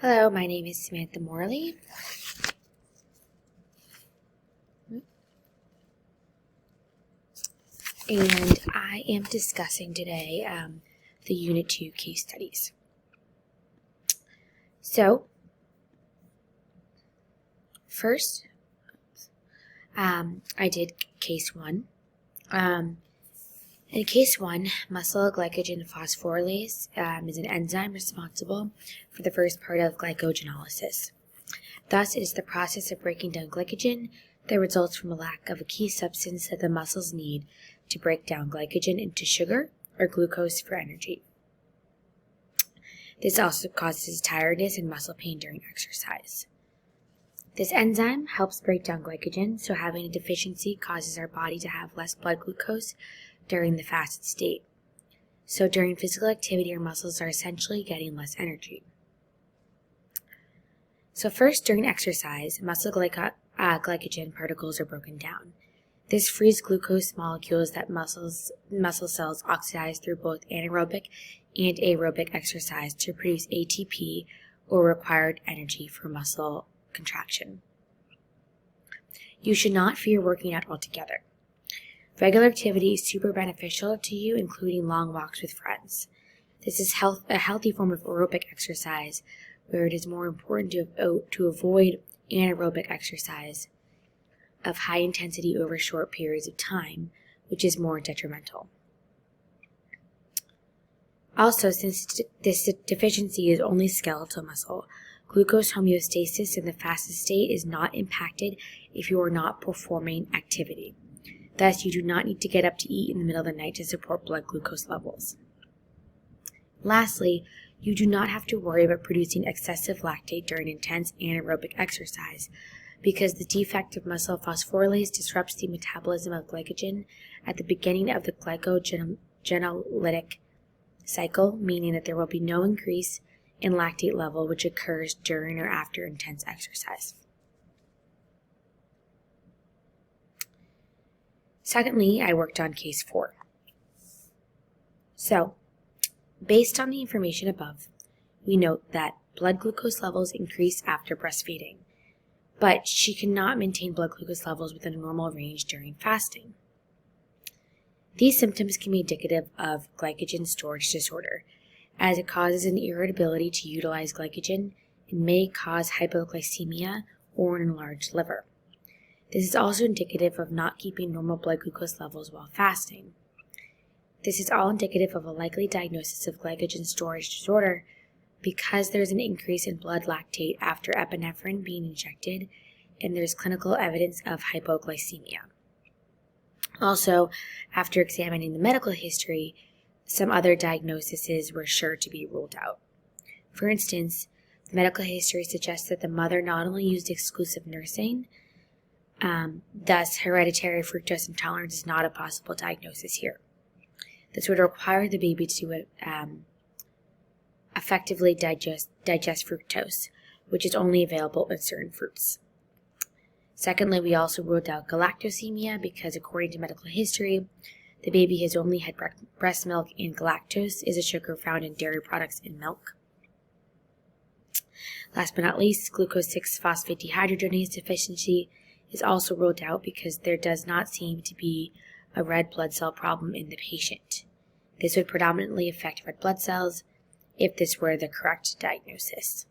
Hello, my name is Samantha Morley. And I am discussing today the Unit 2 case studies. So, first, I did case 1. In case 1, muscle glycogen phosphorylase is an enzyme responsible for the first part of glycogenolysis. Thus, it is the process of breaking down glycogen that results from a lack of a key substance that the muscles need to break down glycogen into sugar or glucose for energy. This also causes tiredness and muscle pain during exercise. This enzyme helps break down glycogen, so having a deficiency causes our body to have less blood glucose during the fasted state. So during physical activity, our muscles are essentially getting less energy. So first, during exercise, muscle glycogen particles are broken down. This frees glucose molecules that muscle cells oxidize through both anaerobic and aerobic exercise to produce ATP, or required energy for muscle contraction. You should not fear working out altogether. Regular activity is super beneficial to you, including long walks with friends. This is a healthy form of aerobic exercise, where it is more important to avoid anaerobic exercise of high intensity over short periods of time, which is more detrimental. Also, since this deficiency is only skeletal muscle, glucose homeostasis in the fasted state is not impacted if you are not performing activity. Thus, you do not need to get up to eat in the middle of the night to support blood glucose levels. Lastly, you do not have to worry about producing excessive lactate during intense anaerobic exercise, because the defect of muscle phosphorylase disrupts the metabolism of glycogen at the beginning of the glycogenolytic cycle, meaning that there will be no increase in lactate level which occurs during or after intense exercise. Secondly, I worked on case 4. So, based on the information above, we note that blood glucose levels increase after breastfeeding, but she cannot maintain blood glucose levels within a normal range during fasting. These symptoms can be indicative of glycogen storage disorder, as it causes an irritability to utilize glycogen and may cause hypoglycemia or an enlarged liver. This is also indicative of not keeping normal blood glucose levels while fasting. This is all indicative of a likely diagnosis of glycogen storage disorder because there's an increase in blood lactate after epinephrine being injected, and there's clinical evidence of hypoglycemia. Also, after examining the medical history, some other diagnoses were sure to be ruled out. For instance, the medical history suggests that the mother not only used exclusive nursing, thus hereditary fructose intolerance is not a possible diagnosis here. This would require the baby to effectively digest fructose, which is only available in certain fruits. Secondly, we also ruled out galactosemia because, according to medical history, the baby has only had breast milk, and galactose is a sugar found in dairy products and milk. Last but not least, glucose 6-phosphate dehydrogenase deficiency is also ruled out because there does not seem to be a red blood cell problem in the patient. This would predominantly affect red blood cells if this were the correct diagnosis.